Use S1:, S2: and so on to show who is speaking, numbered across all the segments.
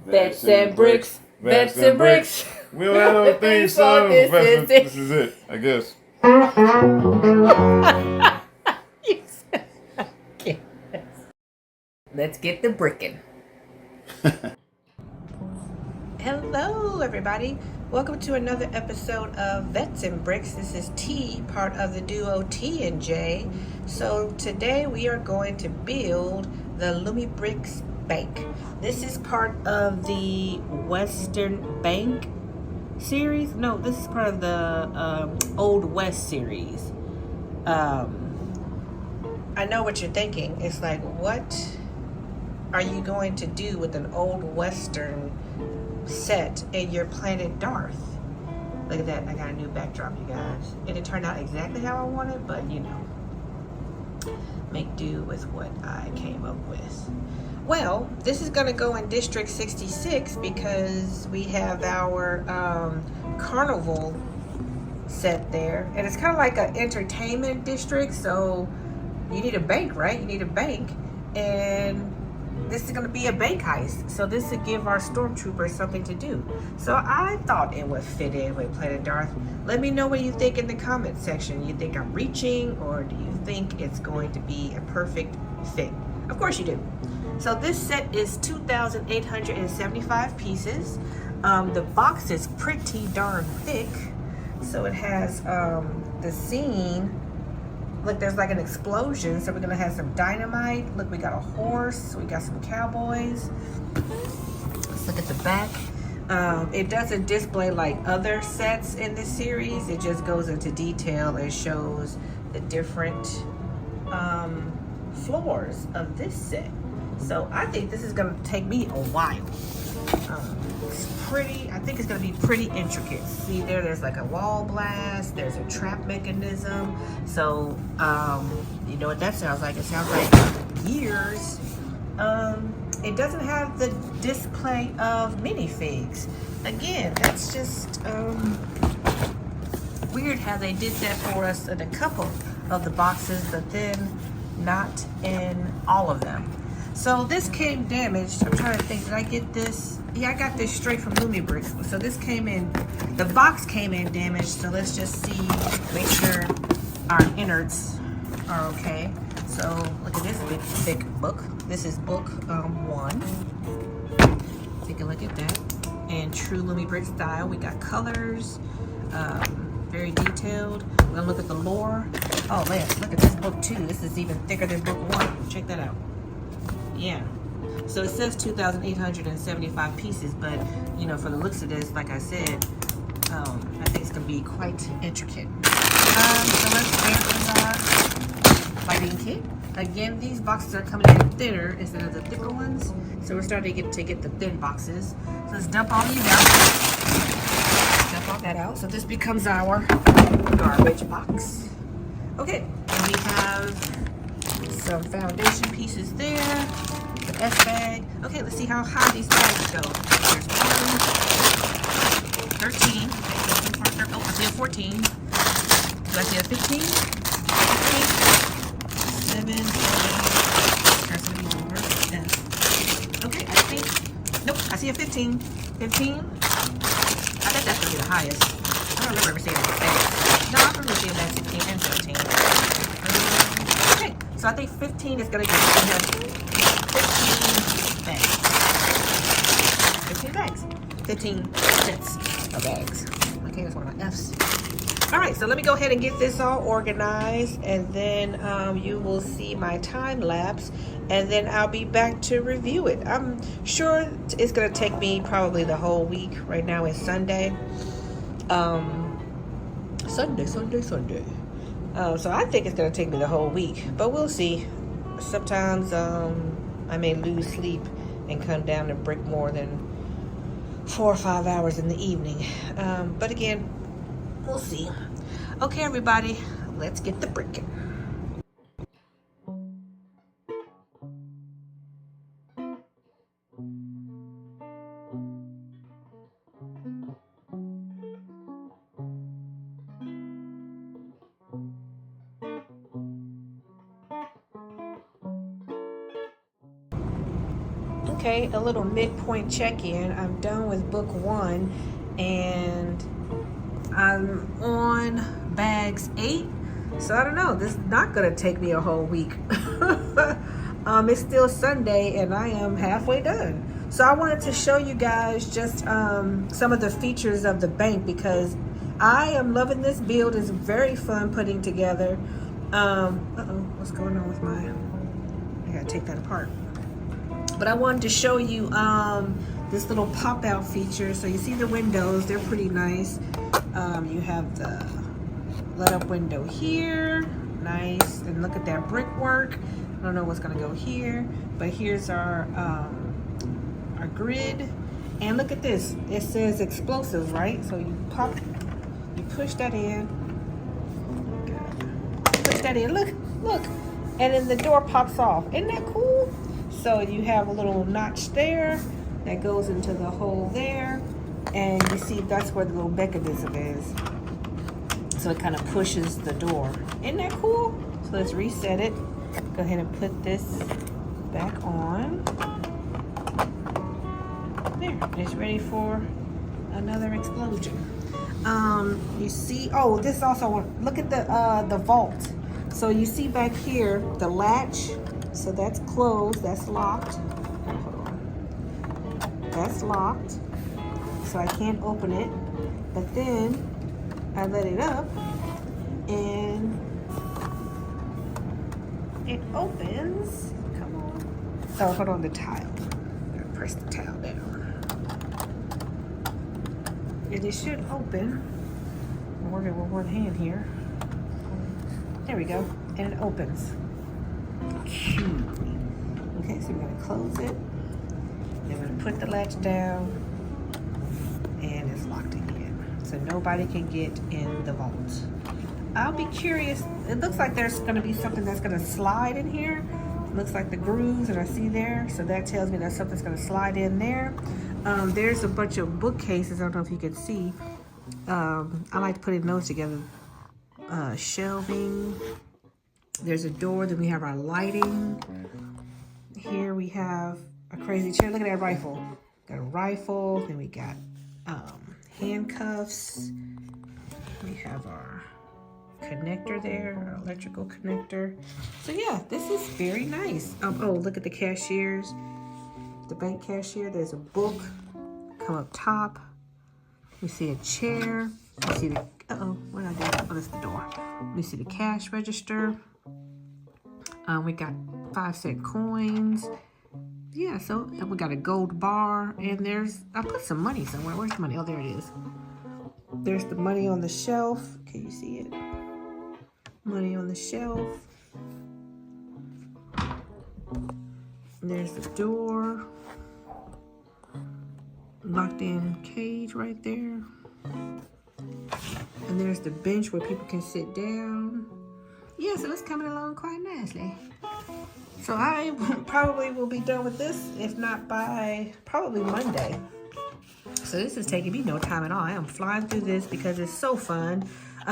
S1: Vets and Bricks, Vets and Bricks.
S2: We'll have a theme song. This is it, I guess.
S1: Let's get the brickin'. Hello, everybody. Welcome to another episode of Vets and Bricks. This is T, part of the duo T and J. So today we are going to build the Lumibricks Bank. This is part of the Western Bank series. No, this is part of the Old West series. I know what you're thinking. It's like, what are you going to do with an old Western set in your Planet Darth? Look at that. I got a new backdrop, you guys. It didn't turn out exactly how I wanted, but you know, make do with what I came up with. Well, this is going to go in District 66 because we have our carnival set there, and it's kind of like an entertainment district. So you need a bank, right? You need a bank, and this is going to be a bank heist. So this would give our stormtroopers something to do. So I thought it would fit in with Planet Darth. Let me know what you think in the comment section. You think I'm reaching, or do you think it's going to be a perfect fit? Of course you do. So this set is 2,875 pieces. The box is pretty darn thick. So it has the scene. Look, there's like an explosion, so we're gonna have some dynamite. Look, we got a horse, we got some cowboys. Let's look at the back. It doesn't display like other sets in this series. It just goes into detail and shows the different floors of this set. So I think this is gonna take me a while. It's pretty, I think it's gonna be pretty intricate. See there's like a wall blast, there's a trap mechanism. So, you know what that sounds like? It sounds like years. It doesn't have the display of minifigs. Again, that's just weird how they did that for us in a couple of the boxes, but then not in all of them. So this came damaged. I'm trying to think, did I get this? Yeah, I got this straight from Lumibricks. So this came in, the box came in damaged. So let's just see, make sure our innards are okay. So look at this big thick book. This is book 1. Take a look at that. And true Lumibricks style. We got colors, very detailed. We're gonna look at the lore. Oh man, look at this book 2. This is even thicker than book 1. Check that out. Yeah, so it says 2,875 pieces, but you know, for the looks of this, like I said, I think it's gonna be quite intricate. So let's start our fighting kit. Again, these boxes are coming in thinner instead of the thicker ones, so we're starting to get the thin boxes. So let's dump all these out. Dump all that out. So this becomes our garbage box. Okay, and we have some foundation pieces there, the S bag. Okay, let's see how high these bags go. There's 1, 13. Oh, I see a 14. Do I see a 15? 7, 8. That's gonna be more. 10. Okay, I think. Nope, I see a 15. 15. I bet that's gonna be the highest. I don't remember ever seeing that bag. No, I remember seeing that 16 and 17. So I think 15 is going to get 15 bags. 15 bags. 15 sets of bags. Okay, that's one of my F's. All right, so let me go ahead and get this all organized, and then you will see my time lapse, and then I'll be back to review it. I'm sure it's going to take me probably the whole week. Right now it's Sunday. Sunday. So I think it's going to take me the whole week, but we'll see. Sometimes I may lose sleep and come down and brick more than 4 or 5 hours in the evening. But again, we'll see. Okay, everybody, let's get the bricking. Okay, a little midpoint check-in. I'm done with book 1 and I'm on bags 8. So I don't know, this is not gonna take me a whole week. It's still Sunday and I am halfway done. So I wanted to show you guys just some of the features of the bank because I am loving this build. It's very fun putting together. What's going on with I gotta take that apart. But I wanted to show you this little pop-out feature. So you see the windows, they're pretty nice. You have the let-up window here, nice. And look at that brickwork. I don't know what's gonna go here, but here's our grid. And look at this, it says explosives, right? So you push that in, look, and then the door pops off. Isn't that cool? So you have a little notch there that goes into the hole there, and you see that's where the little mechanism is. So it kind of pushes the door. Isn't that cool? So let's reset it. Go ahead and put this back on. There, it's ready for another explosion. You see, oh, this also, look at the vault. So you see back here, the latch. So that's closed, that's locked. Hold on. That's locked. So I can't open it. But then I let it up and it opens. Come on. Oh, hold on, the tile. Gotta press the tile down. And it should open. I'm working with one hand here. There we go. And it opens. Okay, so we're going to close it. Then we're going to put the latch down. And it's locked again. So nobody can get in the vault. I'll be curious. It looks like there's going to be something that's going to slide in here. It looks like the grooves that I see there. So that tells me that something's going to slide in there. There's a bunch of bookcases. I don't know if you can see. I like putting those together. Shelving. There's a door. Then we have our lighting. Here we have a crazy chair. Look at that rifle. Got a rifle. Then we got handcuffs. We have our connector there, our electrical connector. So yeah, this is very nice. Oh, look at the cashiers. The bank cashier. There's a book. Come up top. We see a chair. We see the, what did I do? Oh, that's the door. We see the cash register. We got 5-cent coins. Yeah, so and we got a gold bar. And I put some money somewhere. Where's the money? Oh, there it is. There's the money on the shelf. Can you see it? Money on the shelf. And there's the door. Locked in cage right there. And there's the bench where people can sit down. Yeah, so it's coming along quite nicely. So I probably will be done with this, if not by probably Monday. So this is taking me no time at all. I am flying through this because it's so fun.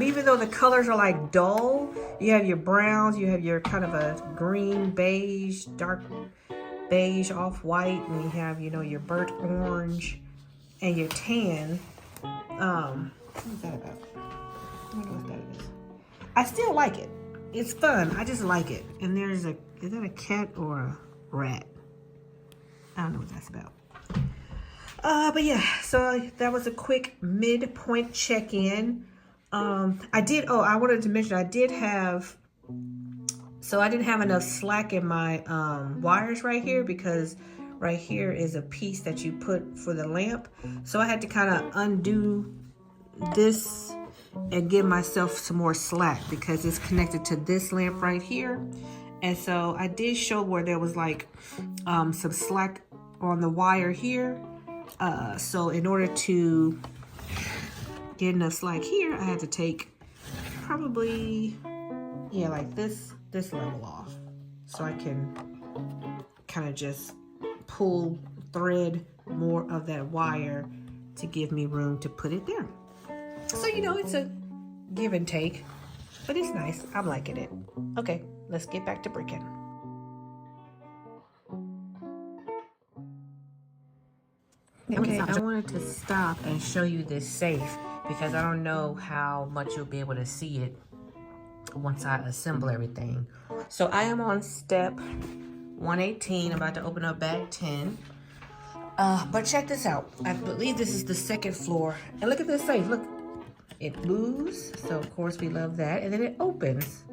S1: Even though the colors are like dull, you have your browns, you have your kind of a green, beige, dark beige, off-white, and you have, your burnt orange and your tan. What is that about? I don't know what that is. I still like it. It's fun. I just like it. And there's is that a cat or a rat? I don't know what that's about. But yeah, so that was a quick midpoint check-in. I wanted to mention I didn't have enough slack in my wires right here because right here is a piece that you put for the lamp. So I had to kind of undo this and give myself some more slack because it's connected to this lamp right here. And so I did show where there was like some slack on the wire here. So in order to get enough slack here, I had to take probably, like this level off. So I can kind of just thread more of that wire to give me room to put it there. So, it's a give and take, but it's nice. I'm liking it. Okay, let's get back to bricking. Okay, I wanted to stop and show you this safe because I don't know how much you'll be able to see it once I assemble everything. So I am on step 118. I'm about to open up bag 10. But check this out. I believe this is the second floor. And look at this safe. Look, it moves. So of course we love that. And then it opens.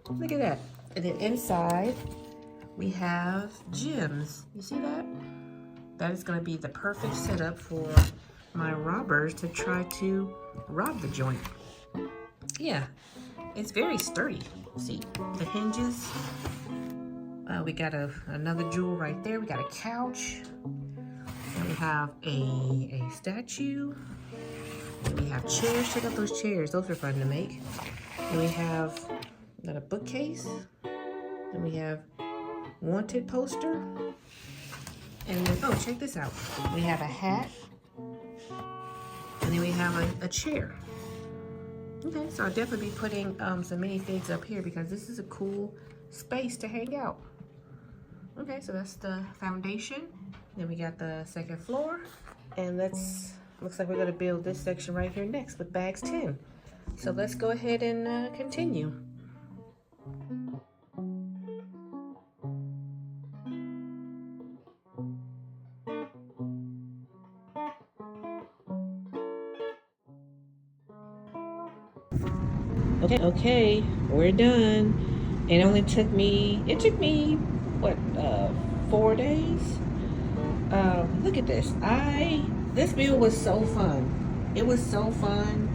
S1: Look at that. And then inside we have gems. You see that? That is going to be the perfect setup for my robbers to try to rob the joint. Yeah, it's very sturdy. See the hinges. We got another jewel right there. We got a couch. And we have a statue. And we have chairs. Check out those chairs. Those are fun to make. And we have a bookcase. And we have wanted poster. And then, oh, check this out. We have a hat. And then we have a chair. Okay, so I'll definitely be putting some minifigs up here because this is a cool space to hang out. Okay, so that's the foundation. Then we got the second floor. And looks like we're gonna build this section right here next with bags 10. So let's go ahead and continue. Okay, we're done. It only took me, what, 4 days? Look at this. This build was so fun. It was so fun.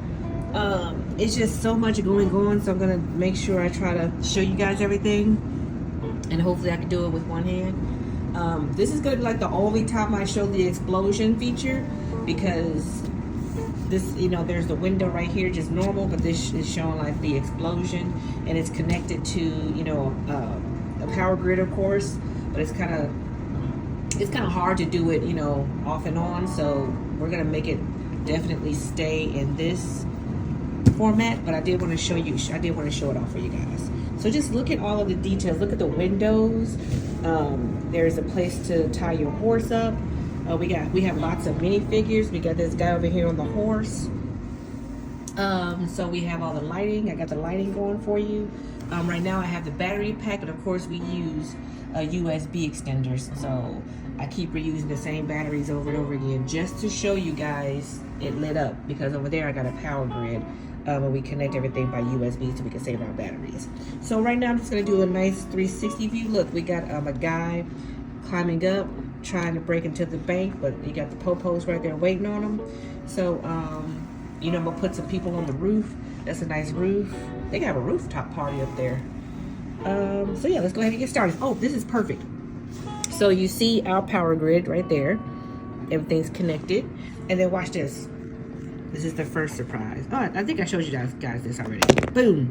S1: It's just so much going on, so I'm gonna make sure I try to show you guys everything. And hopefully I can do it with one hand. This is gonna be like the only time I show the explosion feature because this, there's the window right here, just normal, but this is showing like the explosion, and it's connected to, a power grid, of course, but it's kind of hard to do it, off and on. So we're gonna make it definitely stay in this format, but I did want to show it off for you guys. So just look at all of the details. Look at the windows. There's a place to tie your horse up. We have lots of minifigures. We got this guy over here on the horse. So we have all the lighting. I got the lighting going for you. Right now I have the battery pack, and of course we use USB extenders. So I keep reusing the same batteries over and over again just to show you guys it lit up, because over there I got a power grid. And we connect everything by USB so we can save our batteries. So right now I'm just gonna do a nice 360 view. Look, we got a guy climbing up, trying to break into the bank, but you got the popos right there waiting on him. So, I'm gonna put some people on the roof. That's a nice roof. They got a rooftop party up there. So yeah, let's go ahead and get started. Oh, this is perfect. So you see our power grid right there. Everything's connected. And then watch this. This is the first surprise. Oh, I think I showed you guys this already. Boom.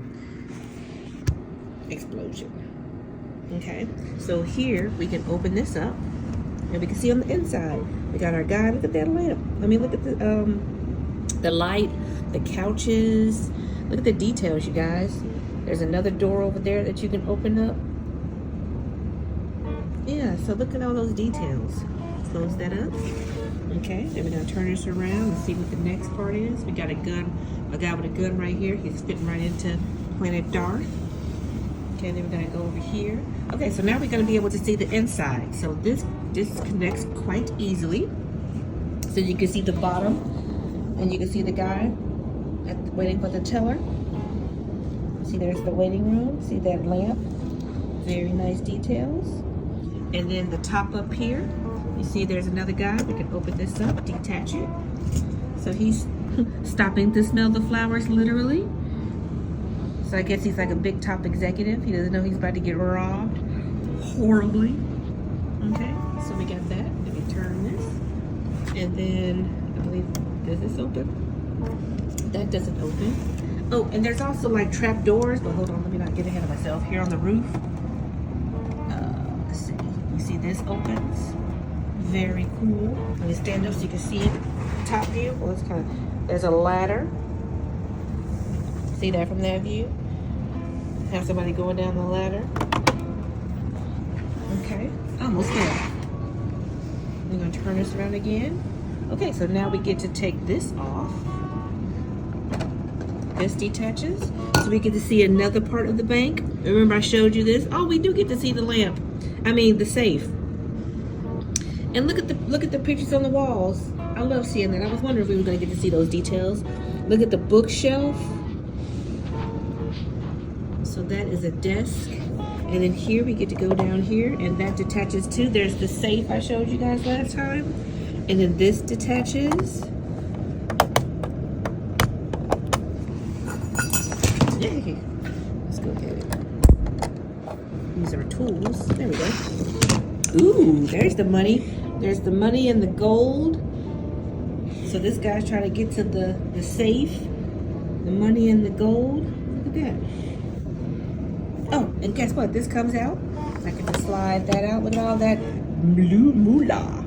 S1: Explosion. Okay, so here we can open this up and we can see on the inside we got our guy. Look at that lamp. I mean, look at the light, the couches. Look at the details, you guys. There's another door over there that you can open up. Yeah, so look at all those details. Close that up. Okay, then we're gonna turn this around and see what the next part is. We got a guy with a gun right here. He's fitting right into Planet Darth. Okay, then we're gonna go over here. Okay, so now we're gonna be able to see the inside. So this connects quite easily. So you can see the bottom, and you can see the guy waiting for the teller. See, there's the waiting room. See that lamp? Very nice details. And then the top up here, you see there's another guy. We can open this up, detach it. So he's stopping to smell the flowers, literally. So I guess he's like a big top executive. He doesn't know he's about to get robbed horribly. Okay, so we got that. Let me turn this. And then, I believe, does this open? That doesn't open. Oh, and there's also like trap doors, but hold on, let me not get ahead of myself. Here on the roof, let's see. You see this opens? Very cool. Let me stand up so you can see it. Top view. Well, it's there's a ladder. See that from that view? Have somebody going down the ladder. Okay, almost there. I'm gonna turn this around again. Okay, so now we get to take this off. This detaches, so we get to see another part of the bank. Remember I showed you this? Oh, we do get to see the lamp. I mean the safe. And look at the pictures on the walls. I love seeing that. I was wondering if we were going to get to see those details. Look at the bookshelf. So that is a desk. And then here we get to go down here, and that detaches too. There's the safe I showed you guys last time. And then this detaches. Yay. Let's go get it. These are tools. There we go. Ooh, there's the money. There's the money and the gold. So this guy's trying to get to the safe. The money and the gold. Look at that. Oh, and guess what? This comes out. I can just slide that out. Look at all that blue moolah.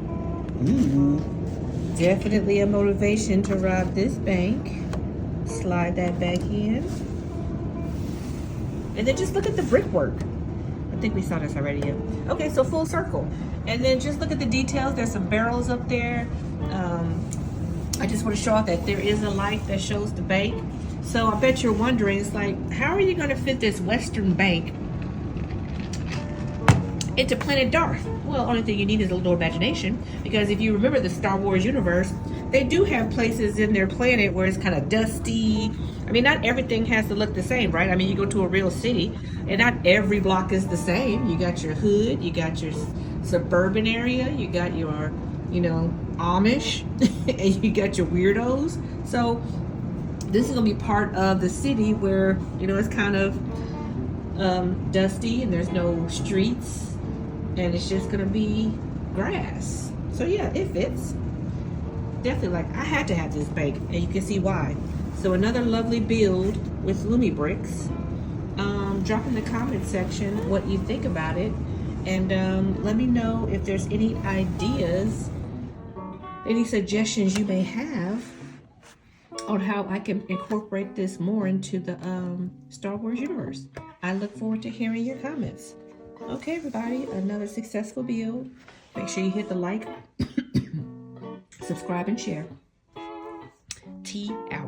S1: Ooh. Definitely a motivation to rob this bank. Slide that back in. And then just look at the brickwork. I think we saw this already. Okay, so full circle. And then just look at the details. There's some barrels up there. I just want to show off that there is a light that shows the bank. So I bet you're wondering, it's like, how are you going to fit this Western Bank into Planet Darth? Well, only thing you need is a little imagination, because if you remember the Star Wars universe, they do have places in their planet where it's kind of dusty. I mean, not everything has to look the same, right? I mean, you go to a real city and not every block is the same. You got your hood, you got your suburban area, you got your, you know, Amish, and you got your weirdos. So this is gonna be part of the city where, you know, it's kind of dusty and there's no streets and it's just gonna be grass. So yeah, it fits. Definitely, like, I had to have this bank, and you can see why. So another lovely build with Lumibricks. Drop in the comment section what you think about it, and let me know if there's any ideas, any suggestions you may have on how I can incorporate this more into the Star Wars universe. I look forward to hearing your comments. Okay, everybody, another successful build. Make sure you hit the like, subscribe, and share. T out.